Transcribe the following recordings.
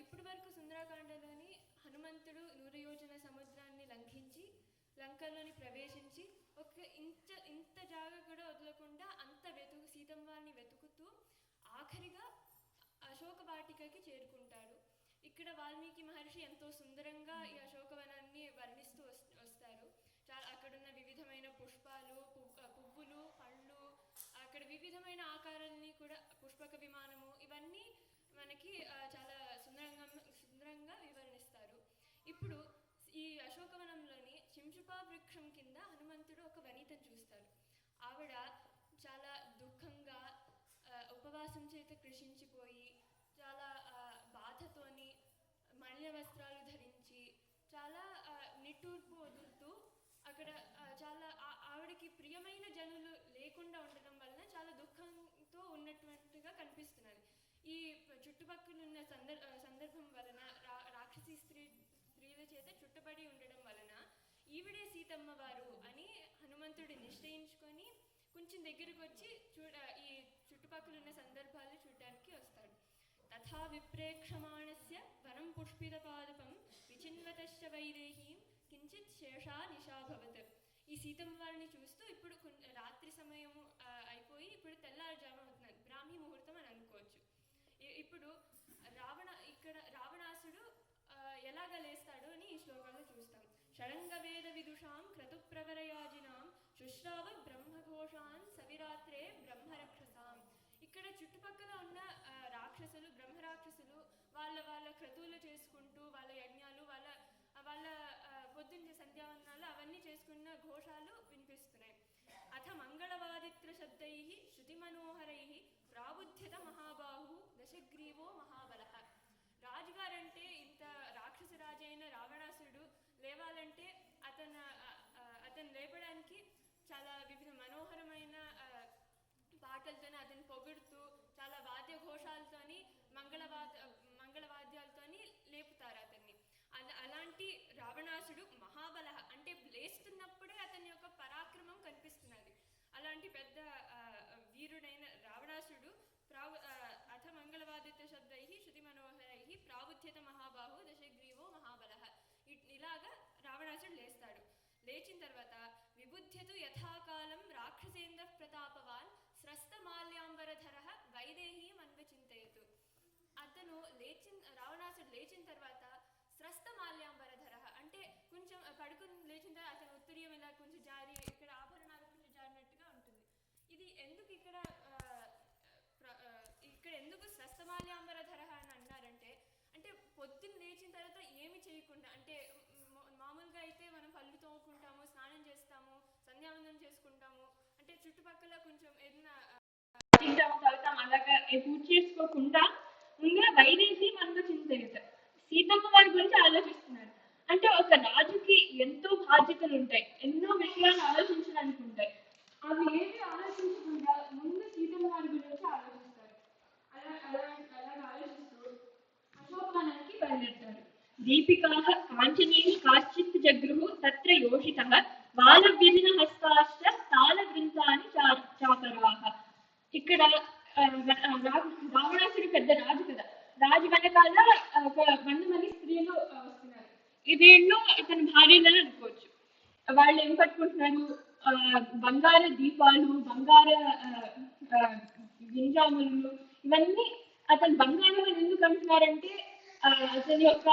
ఇప్పటి వరకు సుందరకాండలోని హనుమంతుడు 100 యోజన సముద్రాన్ని లంఘించి లంకలోని ప్రవేశించి ఒక ఇంత జాగా కూడా వదలకుండా అంత సీతమ్మవారిని వెతుకుతూ ఆఖరిగా అశోక వాటికకి చేరుకుంటాడు. ఇక్కడ వాల్మీకి మహర్షి ఎంతో సుందరంగా ఈ అశోకవనాన్ని వర్ణిస్తూ వస్తారు. అక్కడున్న వివిధమైన పుష్పాలు, పువ్వులు, పళ్ళు, అక్కడ వివిధమైన ఆకారాలని కూడా, పుష్పక విమానము, ఇవన్నీ మనకి చాలా సుందరంగా వివరణిస్తారు. ఇప్పుడు ఈ అశోకవనంలోని శింశుపా వృక్షం కింద హనుమంతుడు ఒక వనితను చూస్తారు. ఆవిడ చాలా దుఃఖంగా, ఉపవాసం చేత కృషించిపోయి, చాలా బాధతోని మలిన వస్త్రాలు ధరించి, చాలా నిట్టూర్పు వదులుతూ అక్కడ చాలా ఆవిడకి ప్రియమైన జనులు లేకుండా ఉండడం వలన చాలా దుఃఖంతో ఉన్నటువంటిగా కనిపిస్తున్నది. ఈ చుట్టుపక్కల ఉన్న సందర్భం వలన రాక్షసి స్త్రీల చేత చుట్టబడి ఉండడం వలన ఈవిడే సీతమ్మ వారు అని హనుమంతుడు నిశ్చయించుకొని కొంచెం దగ్గరకు వచ్చి ఈ చుట్టుపక్కల ఉన్న సందర్భాలు చూడడానికి వస్తాడు. తథా విప్రేక్షమాణస్య వనం పుష్పిత పాదపం విచిన్వతశ్చ వైదేహీం కించిత్ శేషా నిశాభవత్. ఈ సీతమ్మ వారిని చూస్తూ ఇప్పుడు రాత్రి సమయము అయిపోయి ఇప్పుడు తెల్లారుజాము అవుతున్నది, బ్రాహ్మీ ముహూర్తం అని అనుకోవచ్చు. ఇప్పుడు రావణాసుడు ఎలాగ లేస్తాడు అని ఈ శ్లోకంలో చూస్తాం. షడంగ వేద విదుషాం క్రతుప్రవరయాజినాం శుశ్రావ బ్రహ్మఘోషాన్ సవిరాత్రే బ్రహ్మరక్షసాం. ఇక్కడ చుట్టుపక్కల ఉన్న రాక్షసులు, బ్రహ్మరాక్షసులు వాళ్ళ క్రతువులు చేసుకుంటూ, వాళ్ళ యజ్ఞాలు, వాళ్ళ పొద్దున్న సంధ్యావందనాలు అవన్నీ చేసుకున్న ఘోషాలు వినిపిస్తున్నాయి. అథ మంగళవాదిత్ర శబ్దై శృతి మనోహరై ప్రాబుధ్యత మహాబాహు దశగ్రీవో మహాబలః. రాజుగారంటే, ఇంత రాక్షస రాజైన రావణాసురుడు లేవాలంటే అతను లేపడానికి చాలా వివిధ మనోహరమైన పాటలతోని అతన్ని పొగుడుతూ, చాలా వాద్యఘోషాలతోని, మంగళవాద్యాలతోని లేపుతారు అతన్ని. అలాంటి రావణాసుడు మహాబలః అంటే లేస్తున్నప్పుడే అతని యొక్క పరాక్రమం కనిపిస్తున్నది. అలాంటి పెద్ద వీరుడైన రావణాసుడు అథ మంగళవాదిత్య శబ్దై శృతి మనోహరై ప్రాబుధ్యత మహాబాహు దశగ్రీవో మహాబలః. ఇలాగా రావణాసుడు లేస్తాడు. లేచిన తర్వాత విబుధ్యతు యథాకాలం రాక్షసేంద్ర ప్రతాపవాన్ స్రస్తమాల్యాంబరధరః వైదేహీం అన్వచింతయతు. రావణాసుడు లేచిన తర్వాత స్రస్తమాల్యాంబరధరః అంటే కొంచెం పడుకుని లేచిన తర్వాత అతను ఉత్తరీయం ఇలా కొంచెం జారి, ఇక్కడ ఆభరణాలు కొంచెం జారినట్టుగా ఉంటుంది. ఇది ఎందుకు ఇక్కడ ఎందుకు స్రస్తమాల్యాంబరధరః అని అన్నారంటే, అంటే పొద్దున్న లేచిన తర్వాత ఏమి చేయకుండా, అంటే మామూలుగా అయితే మనం పళ్ళు తోముకుంటాము, స్నానం చేస్తాము, సంధ్యావందనం చేసుకుంటాము, అంటే చుట్టుపక్కల కొంచెం ఏదైనా తింటాము, తాగుతాము, అలాగా పూజ చేసుకోకుండా ముందుగా వైదేహీం అన్వచింతయత్, సీతమ్మ వారి గురించి ఆలోచిస్తున్నారు. అంటే ఒక రాజుకి ఎంతో బాధ్యతలు ఉంటాయి, ఎన్నో విషయాలు ఆలోచించడానికి ఉంటాయి. అవి ఏవి ఆలోచించకుండా ముందు సీతమ్మ వారి గురించి ఆలోచిస్తారు. అలాగ ఆలోచిస్తూ అశోకవనానికి బయలుదేరుతారు. దీపికాః కాంచనైః కాశ్చిత్ జగృహు తత్ర యోషితః బాలవ్యజన హస్తాశ్చ తాళవృంతాని చాపరాః. ఇక్కడ రావణాసుడు పెద్ద రాజు కదా, రాజు వెనకాల ఒక 100 మంది స్త్రీలు వస్తున్నారు. వీళ్ళు ఇతని భార్యలని అనుకోవచ్చు. వాళ్ళు ఏం పట్టుకుంటున్నారు, బంగార దీపాలు, బంగార గింజాములు, ఇవన్నీ. అతను బంగారం అని ఎందుకు అంటున్నారంటే అతని యొక్క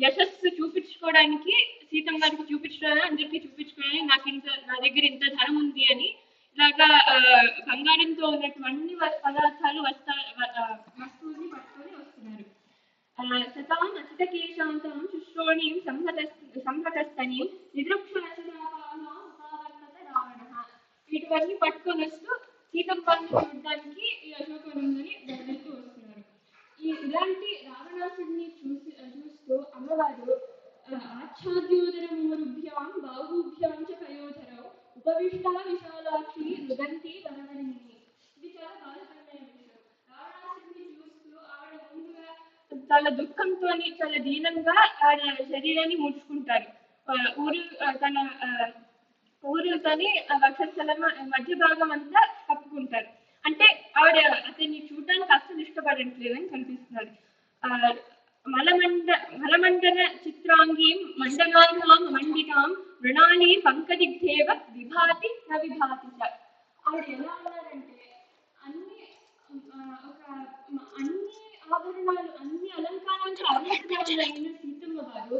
యశస్సు చూపించుకోవడానికి, సీతమ్మ గారికి చూపించుకోవడానికి, అందరికీ చూపించుకోవడానికి నా దగ్గర ఇంత ధనం ఉంది అని ఇలాగా బంగారంతో ఉన్నటువంటి పదార్థాలు వస్తువుల్ని పట్టుకొని వస్తున్నారు. సతాం అసితకేశాంతం శుశ్రోణీం సంహతస్తనీం నిదృక్షణసదాపావర్తత రావణః. వీటివన్నీ పట్టుకొని వస్తూ సీతమ్మని చూడడానికి ఈ అశోకవనంలోని బయలుదేరుతూ వస్తున్నారు. ఇలాంటి రావణాసుడిని చూస్తూ అమ్మవారు ఆచ్ఛాద్యోదరమూరుభ్యాం బాహుభ్యాం చ పయోధరౌ ఉపవిష్టా విశాలాక్షి నుదంతి వనవరిణి. ఇది చాలా బాధాకరమైన విషయం. రావణాసుడిని చూస్తూ ఆవిడ ముందుగా చాలా దుఃఖంతో, చాలా దీనంగా ఆవిడ శరీరాన్ని ముడుచుకుంటారు. ఊరుతోని వక్షస్థలం మధ్య భాగం అంతా కప్పుకుంటారు. అంటే ఆవిడ అతన్ని చూడడానికి అస్సలు ఇష్టపడట్లేదని కనిపిస్తున్నారు. మలమండల చిత్రాంగీం మండలానాం మండితాం మృణాళి పంకదిగ్ధేవ విభాతి న విభాతి చ. ఆవిడ ఎలా ఉన్నారంటే అన్ని అన్ని ఆభరణాలు అన్ని అలంకారాలతో అలంకరించిన సీతమ్మ వారు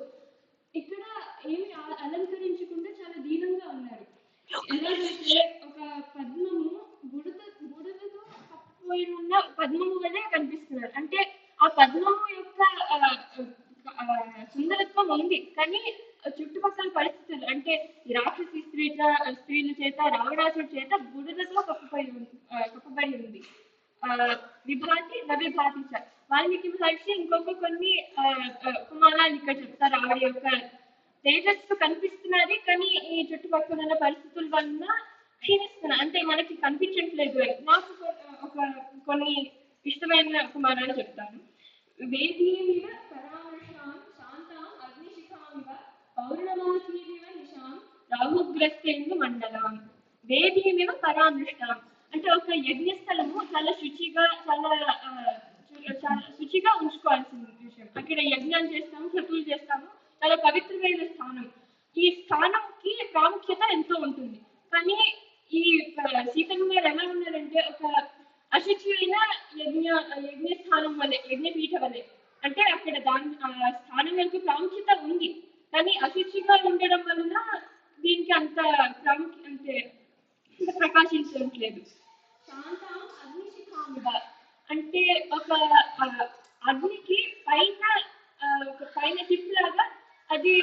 ఇక్కడ ఏమి అలంకరించకుండా చాలా దీనంగా ఉన్నారు. ఎలాగైతే ఒక పద్మము బుడదతో కప్పిపోయి ఉన్న పద్మము వలె కనిపిస్తున్నారు. అంటే ఆ పద్మము యొక్క సుందరత్వం ఉంది, కానీ చుట్టుపక్కల పరిస్థితులు అంటే రాక్షసి స్త్రీల చేత రావణాసుడి చేత బుడదతో కప్పబడి ఉంది. విభాతి నవిభాతి చ. వాల్మీకి మహర్షి ఇంకొక కొన్ని ఉపమానాలు ఇక్కడ చెప్తారు. ఆవిడ యొక్క తేజస్సు కనిపిస్తున్నది, కానీ ఈ చుట్టుపక్కల ఉన్న పరిస్థితుల వలన క్షీణిస్తున్నారు, అంటే మనకి కనిపించట్లేదు. నాకు ఒక కొన్ని ఇష్టమైన ఉపమానాలు చెప్తాను. వేదీమివ పరామృషాం శాంతాం అగ్నిశిఖామివ పౌర్ణమాసీమివ నిశాం రాహుగ్రస్తేందు మండలాం. వేదీమివ పరామృష్టాం అంటే ఒక యజ్ఞస్థలము చాలా శుచిగా శుచిగా ఉంచుకోవాల్సిన విషయం. అక్కడ యజ్ఞాలు చేస్తాము, క్రతువులు చేస్తాము, చాలా పవిత్రమైన స్థానం. ఈ స్థానంకి ప్రాముఖ్యత ఎంతో ఉంటుంది. కానీ ఈ సీతమ్మ గారు ఎలా ఉన్నారంటే ఒక అశుచి అయిన యజ్ఞస్థానం వలె, యజ్ఞపీఠ వలె. అంటే అక్కడ స్థానం యొక్క ప్రాముఖ్యత ఉంది, కానీ అశుచిగా ఉండడం వలన దీనికి అంత ప్రాముఖ్యత అంటే ప్రకాశించట్లేదు. శాంతం అగ్నిశిఖామివ అంటే ఒక అగ్నికి పైన చిప్పులాగా అది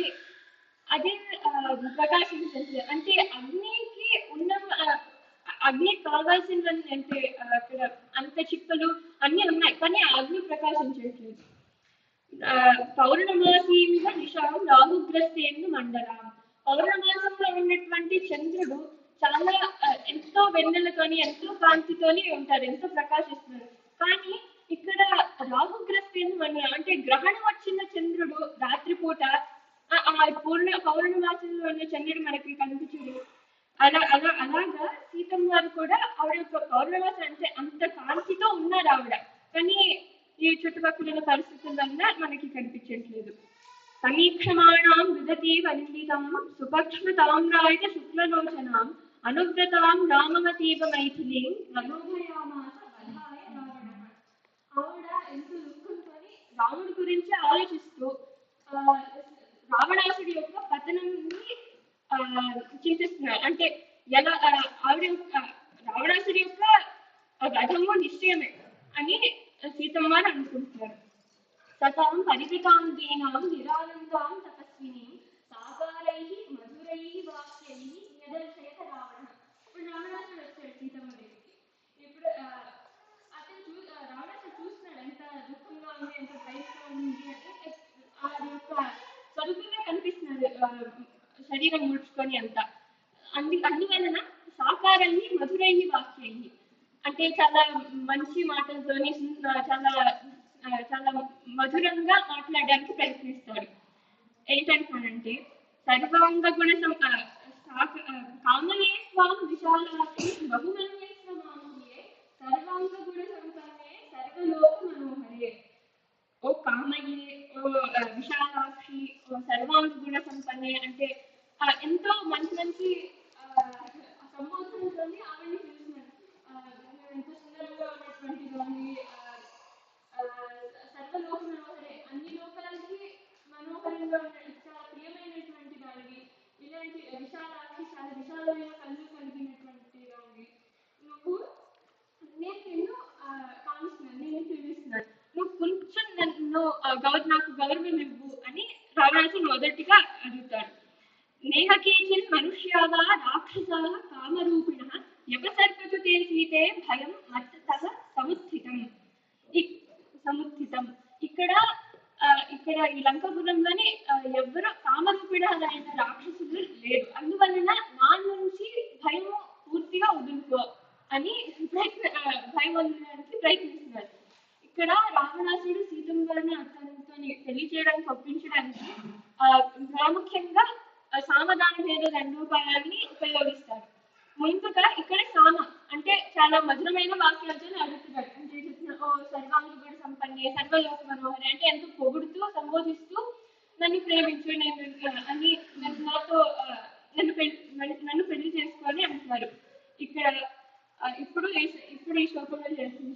ప్రకాశించట్లేదు. అంటే అగ్నికి ఉన్న అగ్ని కావాల్సినవన్నీ అంటే అక్కడ అంత చిప్పలు అన్ని ఉన్నాయి, కానీ ఆ అగ్ని ప్రకాశించట్లేదు. పౌర్ణమాసీమివ నిశాం రాహుగ్రస్తేందు మండలం. పౌర్ణమాసంలో ఉన్నటువంటి చంద్రుడు చాలా ఎంతో వెన్నెలతోని ఎంతో కాంతితోని ఉంటారు, ఎంతో ప్రకాశిస్తున్నారు. కానీ ఇక్కడ రాహుగ్రస్తేందు మండలం అంటే గ్రహణం వచ్చిన చంద్రుడు రాత్రిపూట పౌర్ణమాసంలో ఉన్న చంద్రుడు మనకి కనిపించడు. అలాగా సీతమ్మ వారు కూడా ఆవిడ యొక్క పౌర్ణమాసం అంటే అంత కాంతితో ఉన్నారు ఆవిడ, కానీ ఈ చుట్టుపక్కల పరిస్థితుల వల్ల మనకి కనిపించట్లేదు. సమీక్షమాణాం విదతి వందితం సుపక్ష్మ తామ్రాయ శుక్లలోచనాం అనువ్రతాం రామవతీవ మైథిలీం మనోభయామాస వధాయ రావణః. ఆవిడ ఎంతో దుఃఖంతో రాముడి గురించి ఆలోచిస్తూ రావణాసుడి యొక్క పతనాన్ని చింతిస్తున్నారు. అంటే ఎలా రావణాసుడి యొక్క వధము నిశ్చయమే అని సీతమ్మ వారు అనుకుంటున్నారు. సతాం పరిపితాం దీనాం నిరానందాం తపస్వినీం సాగారైః మధురైః వాక్యైః నిదర్శయత రావణః. ఇప్పుడు రావణాసుడు వచ్చాడు సీతమ్మ దగ్గరికి. ఇప్పుడు అతను రావణాసుడు చూస్తున్నాడు ఎంత దుఃఖంగా ఉంది, ఎంత భయంగా ఉంది అని. అది యొక్క స్వరూపమే కనిపిస్తున్నది, శరీరం ముడుచుకొని అంతా. అందువలన సాకారైః మధురైః వాక్యైః అంటే చాలా మంచి మాటలతోని చాలా మధురంగా మాట్లాడడానికి ప్రయత్నిస్తాడు. ఏంటంటానంటే సర్వాంగ గుణ కామయే స్వాం విశాలాక్షి బహుమన్యే స్వమానవే సర్వాంగ గుణ సంపన్నే సర్వలోక మనోహరే. ఓ కామయే, ఓ విశాలాక్షి, ఓ సర్వాంగ గుణ సంపన్నే అంటే ఎంతో మంచి మంచి సంబోధనతో ఆవిడని పిలుస్తున్నారు. ఎంతో సుందరంగా ఉన్నటువంటి దాన్ని సర్వలోక మనోహరే, అన్ని లోకాలకి మనోహరంగా చాలా ప్రియమైనటువంటి దానివి. ఇలాంటి విశాలాక్షి, చాలా విశాలమైన కళ్ళు కలిగినటువంటి దానివి. నేను నిన్ను కామిస్తున్నాను, నేను పిలుస్తున్నాను, నువ్వు కొంచెం నాకు గౌరవం ఇవ్వు అని రావణాసుడు మొదటిగా అడుగుతాడు. నేహ కేచిన్ మనుష్యావా రాక్షసా కామరూపిణః వ్యపసర్పతు తే సీతే భయం మత్తః సముత్థితం. ఇక్కడ ఈ లంకాపురంలోని ఎవ్వరూ కామరూపిణులైన రాక్షసులు లేరు. అందువలన నా నుంచి భయము పూర్తిగా వదులుకో అని భయం వదలడానికి ప్రయత్నిస్తున్నారు. ఇక్కడ రావణాసుడు సీతమ్మ వారిని అతనితో పెళ్లి చేయడానికి ఒప్పించడానికి ప్రాముఖ్యంగా సామదాన భేద దండోపాయాన్ని ఉపయోగిస్తారు. ముందుగా ఇక్కడ సామ అంటే చాలా మధురమైన వాక్యాలతో అడుగుతున్నాడు. అంటే ఓ సర్వాంగ గుణ సంపన్నే సర్వలోక మనోహరి అంటే ఎంతో పొగుడుతూ సంబోధిస్తూ నన్ను ప్రేమించు అని నాతో నన్ను పెళ్లి చేసుకొని అంటున్నారు. ఇక్కడ ఇప్పుడు ఈ శ్లోకంలో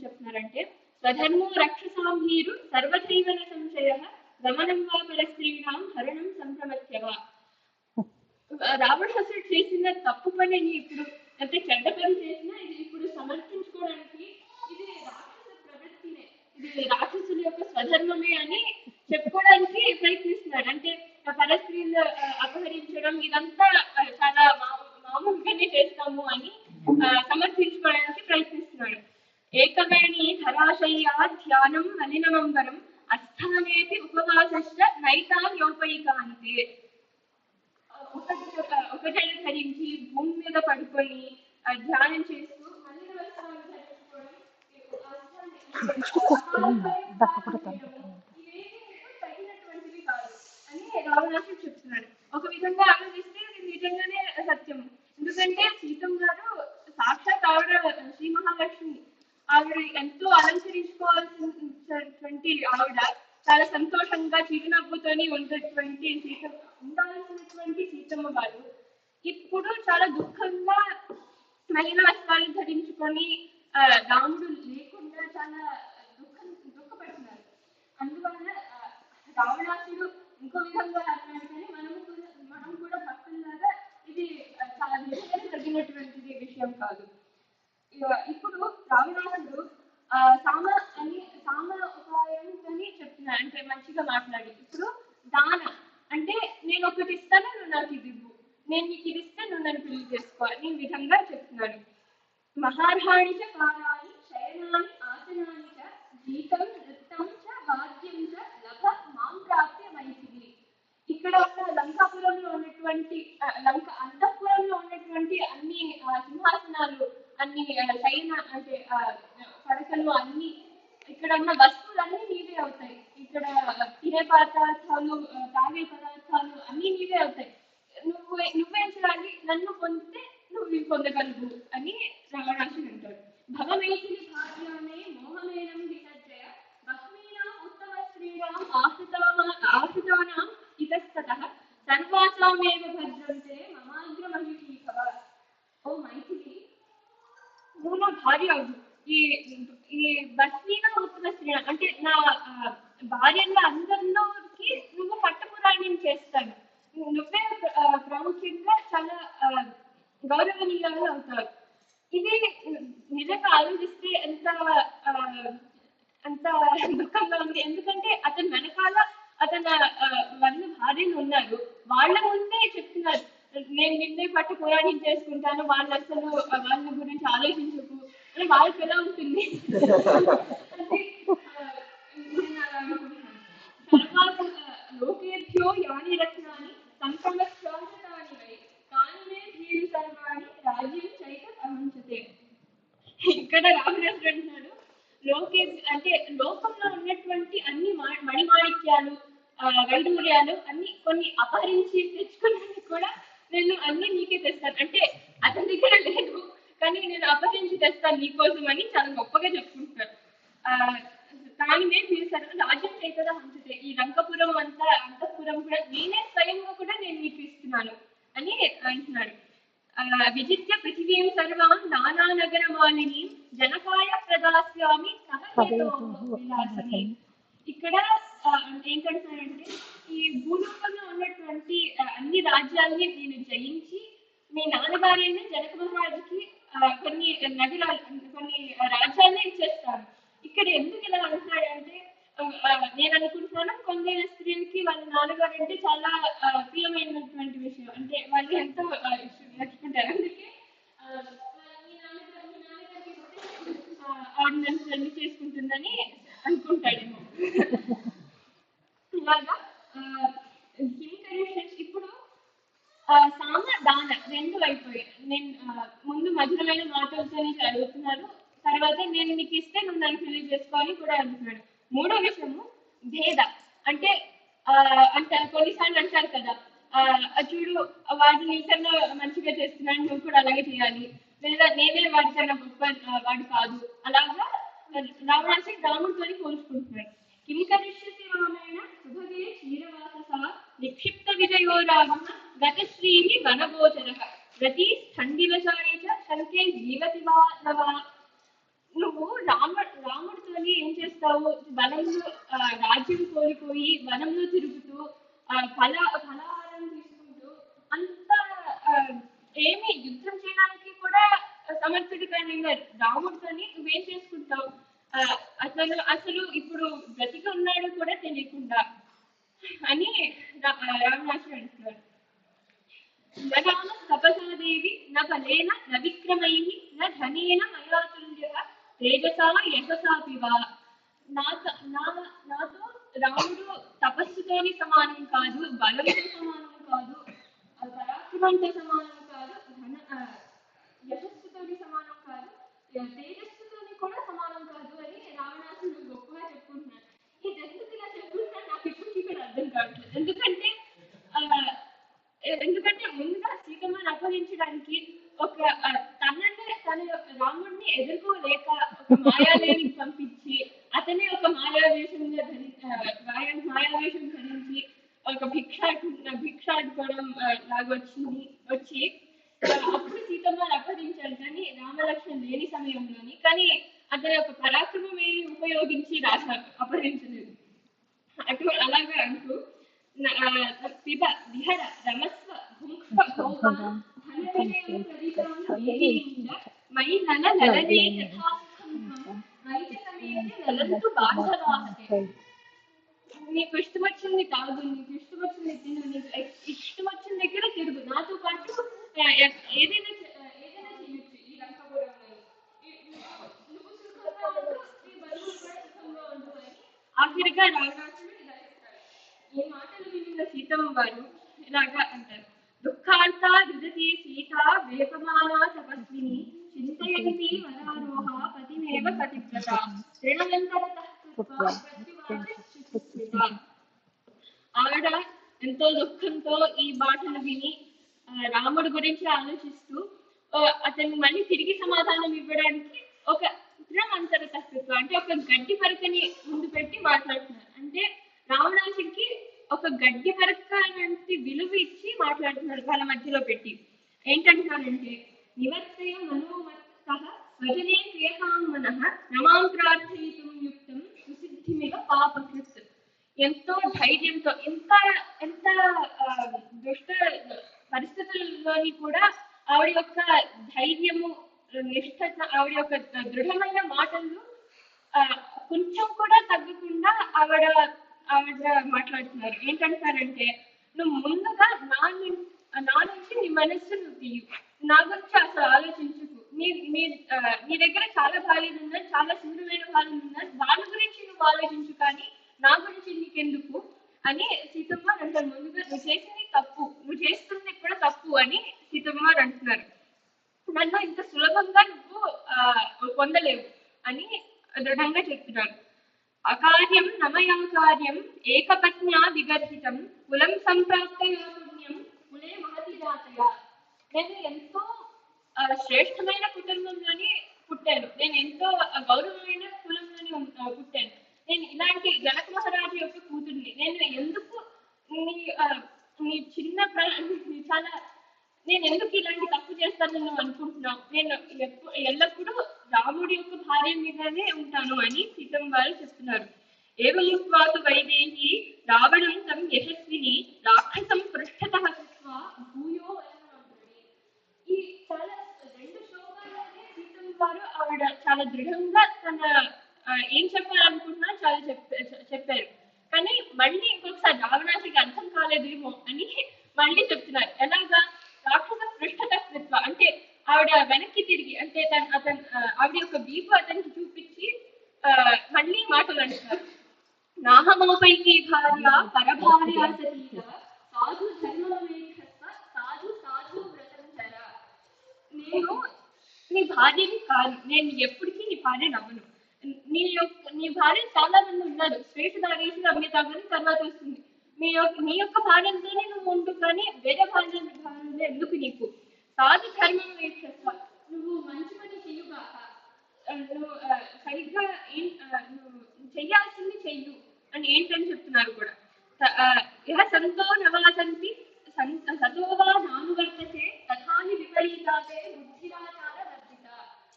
చెప్తున్నారంటే స్వధర్మో రక్షసాంహీరు సర్వజీవన సంశయ గమనం వా పరస్త్రీణాం హరణం సంప్రమత్యవా. రావణాసురుడు చేసిన తప్పు పనిని ఇప్పుడు అంటే చెడ్డ పని చేసినా ఇది ఇప్పుడు సమర్థించుకోవడానికి ఇది రాక్షస ప్రవృత్తినే, ఇది రాక్షసుల యొక్క స్వధర్మమే అని చెప్పుకోవడానికి ప్రయత్నిస్తున్నారు. అంటే పరస్త్రీలు అపహరించడం ఇదంతా చాలా మామూలుగానే చేస్తాము అని సమర్థించుకోవడానికి ప్రయత్నిస్తున్నాడు. ఏకవేణి ధరాశయ్యా ధ్యానం మలినమంబరం అస్థానేపి ఉపవాసశ్చ నైతాన్యోపైకానితే. ఒక జడ ధరించి భూమి మీద పడుకొని ధ్యానం చేస్తూ మలిన వస్త్రాలు ధరించుకోవడం తగినటువంటివి కాదు అని రావణాసుడు చెప్తున్నాడు. ఒక విధంగా ఆలోచిస్తే ఇది నిజంగానే సత్యం. ఎందుకంటే సీతమ్మ గారు సాక్షాత్ ఆవిడ శ్రీ మహాలక్ష్మి, ఆవిడ ఎంతో అలంకరించుకోవాల్సినటువంటి ఆవిడ చాలా సంతోషంగా చిరునవ్వుతోని ఉండాల్సినటువంటి సీతమ్మ గారు ఇప్పుడు చాలా దుఃఖంగా మలిన వస్త్రాలు ధరించుకొని రాముడు లేకుండా చాలా దుఃఖపడుతున్నారు. అందువల్ల రావణాసుడు ఇంకో విధంగా అన్నాడు, కానీ మనం కూడా భక్తుల్లాగా ఇది చాలా నిజంగా తగ్గినటువంటిది విషయం కాదు. ఇప్పుడు రావణాసుడు సామ ఉపాయం చెప్తున్నాడు, అంటే మంచిగా మాట్లాడి ఇప్పుడు దాన అంటే నేను ఒకటి ఇస్తాను నువ్వు నాకు ఇది ఇవ్వు, నేను నీకు ఇది ఇస్తే నువ్వు నన్ను పెళ్లి చేసుకో అని విధంగా చెప్తున్నాడు. మహార్హాణి చ కారాణి శయనాని ఆసనాని చ గీతం నృత్యం చ వాద్యం చ లభ మాం ప్రాప్య మైథిలి. ఇక్కడ ఉన్న లంకాపురంలో ఉన్నటువంటి అంతఃపురంలో ఉన్నటువంటి అన్ని సింహాసనాలు, అన్ని శయన అంటే పడకలు, అన్ని ఇక్కడ ఉన్న వస్తువులన్నీ నీవే అవుతాయి. ఇక్కడ తినే పదార్థాలు, తాగే పదార్థాలు అన్ని నీవే అవుతాయి. నువ్వేం చేయాలి, నన్ను పొందితే నువ్వు పొందగలవు అని రావణాసుడు అంటాడు. భవమైథిలి భార్యామే మోహమేనం విసర్జయ బహ్వీనాం ఉత్తమ శ్రీరాం ఆహృతానాం ఇతస్తతః సర్వాసామేవ భద్రంతే మమాగ్ర మహిషీభవ. ఓ మైథిలి, నువ్వు నా భార్య అవు. ఈ బస్వీన ఉత్తమ స్త్రీ అంటే నా భార్యలో అందరిలోకి నువ్వు పట్టపురాణ్యం చేస్తాను, నువ్వే ప్రాముఖ్యంగా చాలా గౌరవనీయాలు అవుతావు. ఇది నిజంగా ఆలోచిస్తే ఎంత దుఃఖంగా ఉంది. ఎందుకంటే అతని వెనకాల అతని 100 భార్యలు ఉన్నారు, వాళ్ళ ముందే చెప్తున్నారు నేను నిన్నే పట్టు పురాణం చేసుకుంటాను, వాళ్ళు అసలు వాళ్ళ గురించి ఆలోచించకు అని. వాళ్ళకి ఎలా ఉంటుంది అంటే తర్వాత లోకేభ్యో యాని రత్నాని సంక్రమక్షాని వై కానివే ధీరు సర్వాణి రాజ్యం చైత అహంచతే. ఇక్కడ రామరాజు అంటున్నాడు అంటే లోకంలో ఉన్నటువంటి అన్ని మణిమాణిక్యాలు, వైడూర్యాలు అన్ని కొన్ని అపహరించి తెచ్చుకున్నాను కూడా నేను అన్ని నీకే తెస్తాను. అంటే అతని దగ్గర లేదు కానీ నేను అపహరించి తెస్తాను నీకోసం అని చాలా గొప్పగా చెప్పుకుంటున్నాను. కానీ మీరు రాజ్యం చేతదా హంచుతే, ఈ లంకపురం అంతఃపురం కూడా నేనే స్వయంగా కూడా నేను మీకు ఇస్తున్నాను అని అంటున్నాడు. విజిత్య పృథివీం సర్వాం నానా నగర మాలిని జనకాయ ప్రదాస్యామి సహేతో విలాసని. ఇక్కడ ఏంటంటున్నాడంటే ఈ భూలోకంలో ఉన్నటువంటి అన్ని రాజ్యాల్ని నేను జయించి మీ నాన్నగారిని జనక మహారాజుకి కొన్ని రాజ్యాలనే ఇచ్చేస్తాను. ఇక్కడ ఎందుకు ఇలా అంటున్నాడంటే నేను అనుకుంటున్నాను కొందరు స్త్రీలకి వాళ్ళ నాన్నగారు అంటే చాలా ప్రియమైనటువంటి విషయం, అంటే వాళ్ళు ఎంతో నచ్చుకుంటారు. అందుకే ఆవిడ నన్ను పెళ్లి చేసుకుంటుందని అనుకుంటాడేమో. ఇలాగా ఇప్పుడు సామ దాన రెండు అయిపోయాయి. నేను ముందు మధురమైన మాటలతోనే చదువుతున్నాను, తర్వాత నేను నీకు ఇస్తే నువ్వు నన్ను పెళ్లి చేసుకోవాలి కూడా అంటున్నాడు. మూడో విషయము భేద అంటే కొన్నిసార్లు అంటారు కదా, చూడు వాడు నీకన్నా మంచిగా చేస్తున్నాడు నువ్వు కూడా అలాగే చేయాలి, లేదా నేనే వాడికన్నా గొప్ప వాడు కాదు, అలాగా రావణాసుడు రాముడితోని పోల్చుకుంటున్నాడు. కిం కరిష్యతి రామేణ సుభగే క్షీరవాసస నిక్షిప్త విజయో రామ గతశ్రీ వనగోచర రతి స్థండిలచాయ శంకే జీవతి వా. నువ్వు రాముడితోని ఏం చేస్తావు? వనంలో రాజ్యం కోల్పోయి వనంలో తిరుగుతూ ఫలాహారం తీసుకుంటూ అంత ఏమి యుద్ధం చేయడానికి కూడా సమర్థుడు కానీ రాముడితోని నువ్వేం చేసుకుంటావు? అసలు ఇప్పుడు బ్రతికి ఉన్నాడు కూడా తెలియకుండా అని రావణాసుడు అంటున్నాడు. రామ తపసాదేవి న బలేన న విక్రమైః న ధనేన మయాతుల్యః తేజసా యశసాపి వా. నాతో రాముడు తపస్సుతోని సమానం కాదు, బలంతో సమానం కాదు, పరాక్రమంతో సమానం కాదు, యశస్సుతోని సమానం కాదు, తేజస్సుతోని కూడా సమానం కాదు అని రావణాసుడు గొప్పగా చెప్పుకుంటున్నాడు. ఇది ఎందుకు ఇలా చెప్పుకుంటున్నాడు నాకు ఇప్పటికీ కూడా అర్థం కావట్లేదు. ఎందుకంటే ముందుగా సీతమ్మని అపహరించడానికి ఒక తన రాముడిని ఎదుర్కోలేక ఒక మాయాదేవిని పంపించి అతనే ఒక మాయావేషం ధరించి ఒక భిక్షాడుకోవడం లాగా వచ్చి అప్పుడు సీతమ్మని అపహరించాడు. కానీ రామలక్ష్మణ లేని సమయంలోని కానీ అతని ఒక పరాక్రమం ఏమి ఉపయోగించి అపహరించలేదు. అలాగా అంటూ పిబ విహర రమస్వ భుంక్ష్వ భోగ ధనవిజయం ప్రదిశాం మయి నల లలనే యథాస్కంధం వైద్య సమేతే లలంతు బాధవాహతే. నీకు ఇష్టం వచ్చింది కాదు, నీకు ఇష్టం వచ్చింది తిను, నీకు ఇష్టం వచ్చిన దగ్గర తిరుగు, నాతో పాటు ఏదైనా చేయొచ్చు ఈ లంకపురంలో. నువ్వు సుఖంగా ఉంటూ నీ బరువు కూడా సుఖంగా ఉంటూ అని ఆఖరిగా రావణాసుడు ఇలా చెప్తాడు. ఈ మాటలు విన్న సీతమ్మ వారు ఇలాగా అంటారు. దుఃఖాంతా రుదతి సీత వేపమానా తపస్విని చింతయంతి వరారోహ పతిమేవ పతివ్రత శ్రేణవంతరతః కృత్వా ప్రతివాద. ఆవిడ ఎంతో దుఃఖంతో ఈ మాటలు విని రాముడి గురించి ఆలోచిస్తూ అతన్ని మళ్ళీ తిరిగి సమాధానం ఇవ్వడానికి ఒక త్రిమంతరతత్వం అంటే ఒక గడ్డి పరకని ముందు పెట్టి మాట్లాడుతున్నారు. అంటే రావణాసుడికి ఒక గడ్డి పరక లాంటి విలువ ఇచ్చి మాట్లాడుతున్నారు వాళ్ళ మధ్యలో పెట్టి. ఏంటంటారంటే నివర్తయ మనోమత్తః స్వజనే ప్రియకామనః రమాం ప్రార్థయితుం యుక్తం సుసిద్ధిమివ పాపకృత్. ఎంతో ధైర్యంతో ఎంత దుష్ట పరిస్థితుల్లోని కూడా ఆవిడ యొక్క ధైర్యము, నిష్ఠత, ఆవిడ యొక్క దృఢమైన మాటలు కొంచెం కూడా తగ్గకుండా ఆవిడ మాట్లాడుతున్నారు. ఏంటంటారంటే నువ్వు ముందుగా నా నుంచి నీ మనస్సు నువ్వు తీయు, నా గురించి అసలు ఆలోచించుకు. నీ దగ్గర చాలా భార్యలు ఉన్నాయి, చాలా సుందరమైన భార్యలు ఉన్నాయి, వాళ్ళ గురించి నువ్వు ఆలోచించు కానీ నా గురించి నీకెందుకు అని సీతమ్మ అంటారు. ముందుగా నువ్వు చేసింది తప్పు, నువ్వు చేస్తుంది కూడా తప్పు అని సీతమ్మ అంటున్నారు. నన్ను ఇంత సులభంగా నువ్వు పొందలేవు అని దృఢంగా చెప్తున్నారు. అకార్యం నమయా కార్యం ఏకపత్న్యా విగర్హితం కులం సంప్రాప్తయా పుణ్యం కులే మహతి జాతయ. నేను ఎంతో శ్రేష్టమైన కుటుంబంలోని పుట్టాను, నేను ఎంతో గౌరవమైన కులంలోని పుట్టాను, నేను ఇలాంటి జనక మహారాజు యొక్క కూతుర్ని. నేను ఎందుకు నీ చిన్న నేను ఎందుకు ఇలాంటి తప్పు చేస్తాను నువ్వు అనుకుంటున్నావు? నేను ఎల్లప్పుడూ రాముడి యొక్క భార్య మీదనే ఉంటాను అని సీతమ్మ వారు చెప్తున్నారు. ఏవముక్వాతు వైదేహి రావణం తం యశస్విని రాక్షసం పృష్ఠతః కృత్వా భూయో వనమాంతరి. ఈ చాలా 2 శ్లోకాలనే సీతమ్మ వారు ఆవిడ చాలా దృఢంగా తన ఏం చెప్పాలనుకుంటున్నా చాలా చెప్పారు. కానీ మళ్ళీ ఇంకొకసారి రావణాసుడికి అర్థం కాలేదేమో అని మళ్ళీ చెప్తున్నారు. ఎలాగా? రాక్షస పృష్ఠత కృత్వ అంటే ఆవిడ వెనక్కి తిరిగి అంటే ఆవిడ యొక్క వీపు అతనికి చూపించి మళ్ళీ మాటలు అంటున్నారు. నాహమోపైకి భార్య పరభార్య సతీత సాధు ధర్మమేక్షస్వ సాధు సాధు వ్రతంధర. నేను నీ భార్యని కాదు, నేను ఎప్పటికీ నీ భార్యని అవ్వను. నీ భార్య చాలా మంది ఉన్నారు, శ్రేష్ఠ దాగేసి అమ్మే తాగని తర్వాత వస్తుంది. నీ యొక్క భార్యతోనే నువ్వు ఉండు కానీ వేరే భార్య ఎందుకు నీకు? సాధు ధర్మం వేక్షస్వ, నువ్వు మంచి పని చెయ్యుగాక, నువ్వు సరిగ్గా ఏంటని చెప్తున్నారు కూడా. ఇహ సంతో నవాసంతి సతో వా నానువర్తతే తథాని విపరీతాతే బుద్ధిరాచార వర్జిత.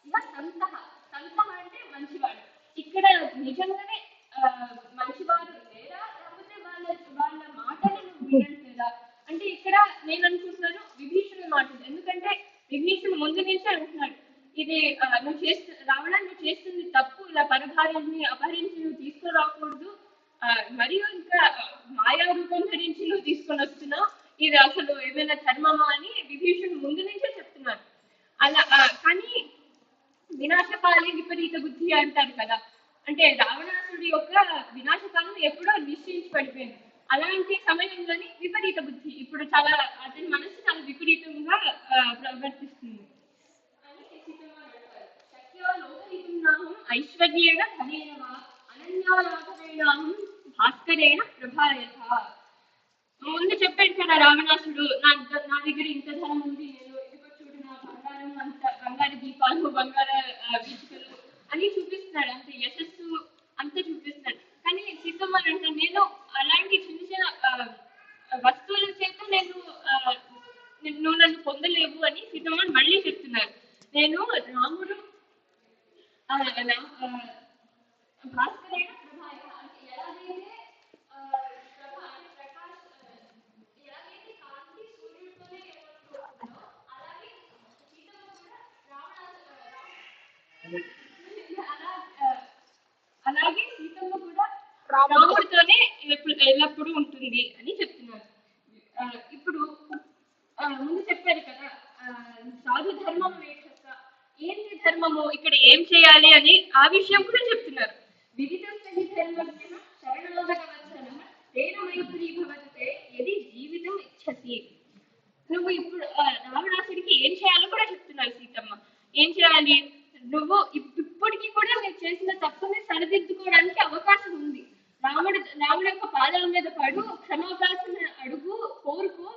ఇహ సంతః, సంతః అంటే మంచివాడు. ఇక్కడ నిజంగానే మంచివారు లేరా, లేకపోతే వాళ్ళ వాళ్ళ మాటలు నువ్వు వినట్లేదా అంటే ఇక్కడ నేను అనుకుంటున్నాను విభీషణుడి మాటలు. ఎందుకంటే విభీషణుడు ముందు నుంచే అంటున్నాడు, ఇది రావణ నువ్వు చేస్తుంది తప్పు, ఇలా పరభార్యని అపహరించి నువ్వు తీసుకురాకూడదు, మరియు ఇంకా మాయా రూపం ధరించి నువ్వు తీసుకొని వస్తున్నావు, ఇది అసలు ఏమైనా ధర్మమా అని విభీషణుడు ముందు నుంచే చెప్తున్నారు. అలా కానీ వినాశకాలే విపరీత బుద్ధి అంటారు కదా, అంటే రావణాసుడి యొక్క వినాశకాలం ఎప్పుడో నిశ్చయించి పడిపోయింది. అలాంటి సమయంలోని విపరీత బుద్ధి ఇప్పుడు చాలా అతని మనసు చాలా విపరీతంగా ప్రవర్తిస్తుంది అని సీతమ్మ అంటారు. శక్యో లోకహితున్నాహం ఐశ్వర్యేణ ధనేన వా అనన్యాలాభేనాహం భాస్కరేణ ప్రభాయత. ముందు చెప్పాడు కదా రావణాసుడు, నా దగ్గర ఇంత ధనం ఉంది, నేను ఇదిగో చూడు నా బంగారం అంత, బంగారు దీపాలు, బంగారు వీచికలు అని చూపిస్తున్నాడు, అంత యశస్సు అంతా చూపిస్తున్నాడు. కానీ సీతమ్మ అంటే నేను అలాంటి చిన్న చిన్న వస్తువుల చేత నువ్వు నన్ను పొందలేవు అని సీతమ్మ మళ్ళీ చెప్తున్నారు. నేను రాముడు భాస్కరైన ప్రభాయ అంటే ఎలాగైతే ఎలాగైతే కాంతి సూర్యుడితోనే ఏమనుకుంటుందో అలాగే సీతమ్మ కూడా అలాగే సీతమ్మ కూడా రాముడితోనే ఎల్లప్పుడూ ఉంటుంది అని చెప్తున్నారు. ఇప్పుడు ముందు చెప్పారు కదా సాధు ధర్మం వేక్షక, ఏంటి ధర్మము, ఇక్కడ ఏం చేయాలి అని ఆ విషయం కూడా చెప్తున్నారు. వివిధ ధర్మజ్ఞ శరణాగతవత్సల తేన మైత్రీభవతే యది జీవితం ఇచ్చసి. నువ్వు ఇప్పుడు రావణాసుడికి ఏం చేయాలో కూడా చెప్తున్నారు సీతమ్మ. ఏం చేయాలి, నువ్వు ఇప్పటికీ కూడా మీరు చేసిన తప్పుని సరిదిద్దుకోవడానికి అవకాశం ఉంది. రాముడు యొక్క పాదాల మీద పడు, క్షమాభాసం అడుగు, కోరుకో.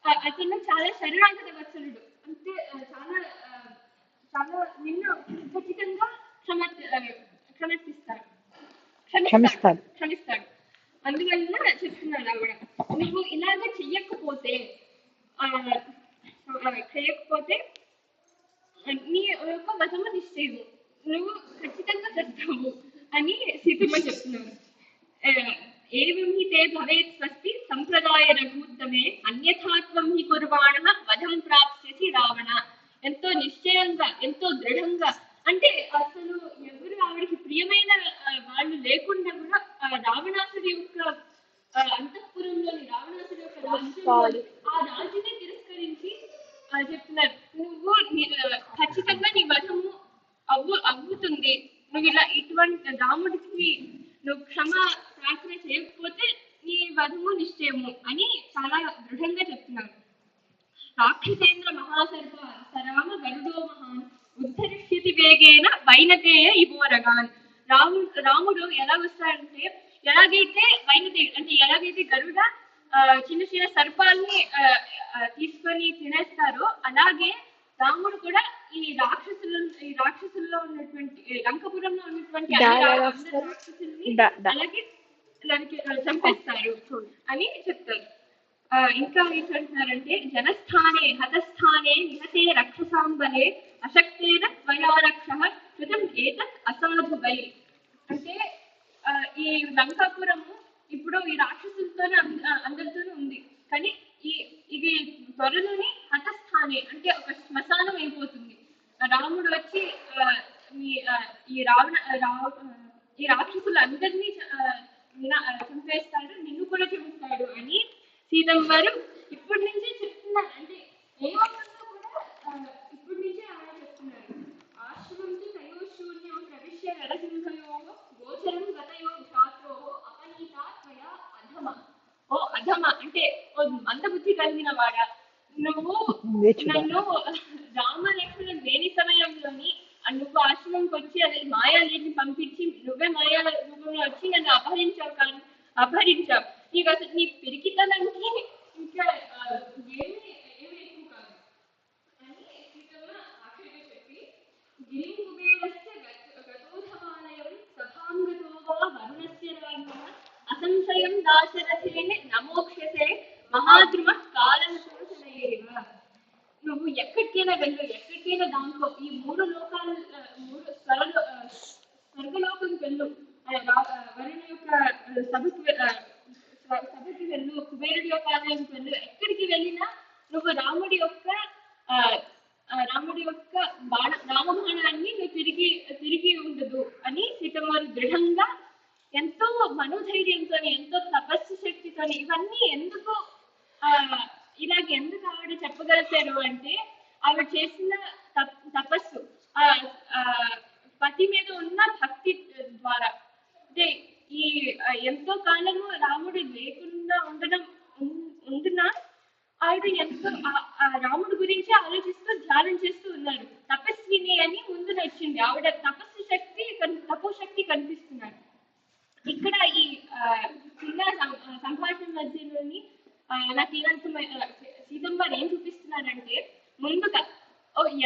అతను చాలా శరణాగత వత్సలుడు, అంటే చాలా చాలా నిన్ను ఖచ్చితంగా క్షమిస్తాడు. అందువల్ల చెప్తున్నాడు ఆవిడ, నువ్వు ఇలాగ చెయ్యకపోతే నీ యొక్క వశము నిశ్చయము, నువ్వు ఖచ్చితంగా చేస్తావు అని సీతమ్మ చెప్తున్నారు. ఏవం హి తే భవేత్ స్వస్తి సంప్రదాయ రఘుత్తమే అన్యథాత్వం హి కుర్వాణ వధం ప్రాప్స్యసి రావణ. ఎంతో నిశ్చయంగా, ఎంతో దృఢంగా, అంటే అసలు ఎవరు ఆవిడకి ప్రియమైన వాళ్ళు లేకుండా కూడా రావణాసుడి యొక్క అంతఃపురంలోని రావణాసుడి యొక్క రాజ్యంలో ఆ రాజుని తిరస్కరించి చెప్తున్నారు, నువ్వు ఖచ్చితంగా నీ వధము అవ్వుతుంది, నువ్వు ఇలా ఇటువంటి రాముడికి నువ్వు క్షమా ప్రార్థన చేయకపోతే నీ వధము నిశ్చయము అని చాలా దృఢంగా చెప్తున్నారు. రాక్షసేంద్ర మహాసర్వ సరామ గరుడో మహాన్ ఉద్ధరిష్యతి వేగేన వైనతేయ ఇవోరగాన్. రాముడు ఎలా వస్తాడంటే, ఎలాగైతే వైనతేయుడు అంటే ఎలాగైతే గరుడ చిన్న చిన్న సర్పాల్ని తీసుకొని తినేస్తారో అలాగే రాముడు కూడా ఈ రాక్షసుల్లో ఉన్నటువంటి లంకపురంలో ఉన్నటువంటి రాక్షసుల్ని అలాగే చంపేస్తారు అని చెప్తారు. ఇంకా ఏంటంటున్నారంటే జనస్థానే హతస్థానే నిహతే రక్షసాంబలే అశక్తేన త్వయారక్ష కృతం ఏతత్ అసాధువై. అంటే ఈ లంకాపురము ఇప్పుడు ఈ రాక్షసులతోనే అందరితోనే ఉంది, కానీ ఇది త్వరలోనే హతస్థానే అంటే ఒక శ్మశానం అయిపోతుంది. రాముడు వచ్చి ఈ రాక్షసులందరినీ చంపేస్తాడు, నిన్ను కూడా చంపుతాడు అని సీతమ్మ వారు ఇప్పటి నుంచే చెప్తున్నారు. అంటే ఏమన్నా కూడా ఇప్పటి నుంచే ఆయన చెప్తున్నారు. ఆశ్రమంతో తయోశూన్యం ప్రవిశ్య నరసింహయో గోచరం గతయో ధాత్రో అపనీతా త్వయా అధమ. ఓ అధమ అంటే ఓ మందబుద్ధి కలిగిన వాడా, నువ్వు నన్ను రామలక్ష్మణుడు లేని సమయంలోని నువ్వు ఆశ్రమంకి వచ్చి అది మాయాలేని పంపించి నువ్వే మాయా రూపంలో వచ్చి నన్ను అపహరించావు. నీకు అసలు నీ పిరికితనానికి ఇంకా ఏమి ఎక్కువ కాదు అని సీతమ్మ ఆఖరిగా చెప్పి, గిరిం కుబేరస్య గతోధమాలయం సభాంగతో వా వరుణస్య రాజ్ఞః అసంశయం దాశరథేనే నమోక్షసే మహాద్రుమ కాలం శోషణయేవ. నువ్వు ఎక్కడికైనా వెళ్ళు, ఎక్కడికైనా దాంట్లో ఈ మూడు లోకాలు, మూడు స్వర్గలోకం వెళ్ళు, వరుణ యొక్క సభకి వెళ్ళు, కుబేరుడి యొక్క ఆలయంకి వెళ్ళు, ఎక్కడికి వెళ్ళినా నువ్వు రాముడి యొక్క రామబాణాన్ని నువ్వు తిరిగి ఉండదు అని సీతమ్మవారు దృఢంగా ఎంతో మనోధైర్యంతో, ఎంతో తపస్సు శక్తితో ఇవన్నీ ఎందుకు ఎందుకు ఆవిడ చెప్పగలిగారు అంటే ఆవిడ చేసిన తపస్సు, పతి మీద ఉన్న భక్తి ద్వారా. అంటే ఈ ఎంతో కాలము రాముడు లేకుండా ఉంటున్నా ఆవిడ ఎంతో రాముడి గురించి ఆలోచిస్తూ ధ్యానం చేస్తూ ఉన్నారు. తపస్విని అని ముందు నచ్చింది ఆవిడ. తపోశక్తి కనిపిస్తున్నారు ఇక్కడ. ఈ చిన్న సంభాషణ మధ్యలోని నాకు సీతమ్మవారు ఏం చూపిస్తున్నారంటే, ముందుగా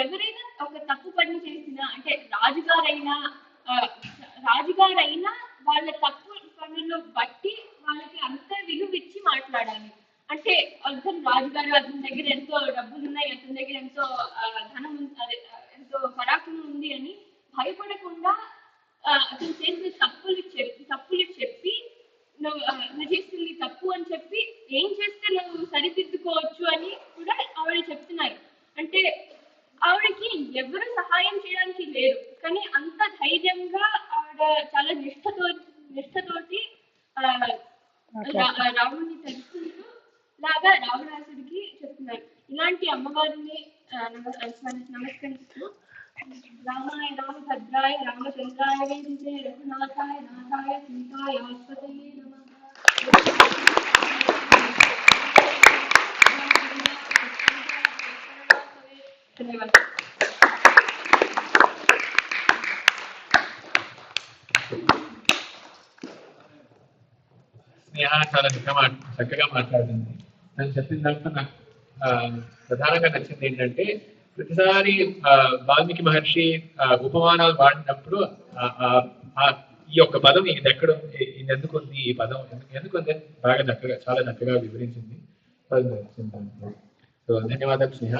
ఎవరైనా ఒక తప్పు పని చేసినా, అంటే రాజుగారైనా వాళ్ళ తప్పు పనులు బట్టి వాళ్ళకి అంత విలువ ఇచ్చి మాట్లాడాలి. అంటే అతను రాజుగారు, అతని దగ్గర ఎంతో డబ్బులు ఉన్నాయి, అతని దగ్గర ఎంతో ధనం, ఎంతో పరాక్రమం ఉంది అని భయపడకుండా అతను చేసిన తప్పులు చెప్పి నువ్వు చేస్తుంది తప్పు అని చెప్పి ఏం చేస్తే నువ్వు సరిదిద్దుకోవచ్చు అని కూడా ఆవిడ చెప్తున్నారు. అంటే ఆవిడకి ఎవరు సహాయం చేయడానికి లేరు, కానీ అంత ధైర్యంగా ఆవిడ చాలా నిష్ఠతోటి రాముడిని తెలుసుకుంటూ లాగా రావణాసుడికి చెప్తున్నారు. ఇలాంటి అమ్మవారిని నమస్కరిస్తూ రామాయ రామభద్రాయ రామచంద్రాయ వేదితే రఘునాథాయ నాథాయ సీతాయ ఆస్పతయే నమః. స్నేహ చాలా చక్కగా మాట్లాడింది. నేను చెప్పిన దాంట్లో నాకు ప్రధానంగా నచ్చింది ఏంటంటే, ప్రతిసారి వాల్మీకి మహర్షి ఉపమానాలు వాడినప్పుడు ఈ యొక్క పదం ఇది ఎక్కడ ఉంది, ఇది ఎందుకు ఉంది, ఈ పదం ఎందుకు ఉంది బాగా చాలా చక్కగా వివరించింది. సో ధన్యవాదాలు స్నేహ.